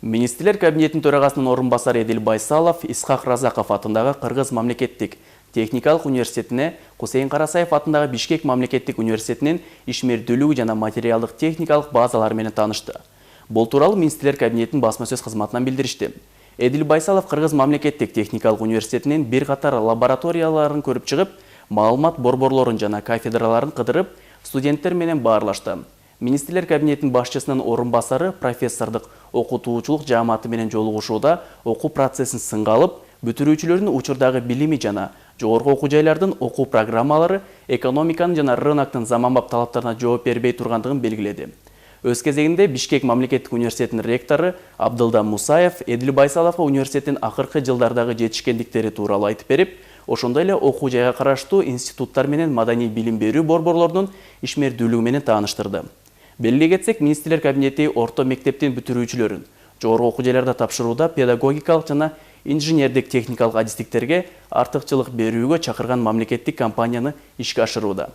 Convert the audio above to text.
Министрлер кабинетінің төрағасының орынбасары Эдил Байсалов Исхак Разаков атындағы Кыргыз мамлекеттик техникалық университетіне, Хусейн Карасаев атындағы Бишкек мамлекеттик университетінен ишмердүүлүк жана материалдык техникалық базалар менен таанышты. Бұл туралы Министрлер кабинетінің баспасөз кызматынан билдиришти. Эдил Байсалов Кыргыз мамлекеттик техникалық университетінен бир катар лабораторияларын көрүп чыгып, маалымат борборлорун жана кафедраларын кыдырып, студенттер менен баарлашты. Министрлер кабинетinin башчысынын орынбасары профессордук окутуучулук жааматы менен жолугушууда окуу процессин сынга алып, бүтүрүүчүлөрдүн учурдагы билими жана жогорку окуу жайлардын окуу программалары экономиканын жана рыноктун заманбап талаптарына жооп бербей тургандыгын белгиледи. Өз кезегинде Бишкек мамлекеттик университетинин ректору Абдылда Мусаев Эдил Байсаловго университеттин акыркы жылдардагы жетишкендиктери тууралуу айтып берип, ошондой эле окуу жайга караштуу институттар менен маданий билим берүү борборлорунун ишмердүүлүгү менен тааныштырды. Белгилей кетсек, Министрлер кабинети орто мектептин бүтүрүүчүлөрүн жогорку окуу жайларда тапшырууда педагогикалык жана инженердик техникалык адистиктерге артыкчылык берүүгө чакырган мамлекеттик компанияны ишке ашырууда.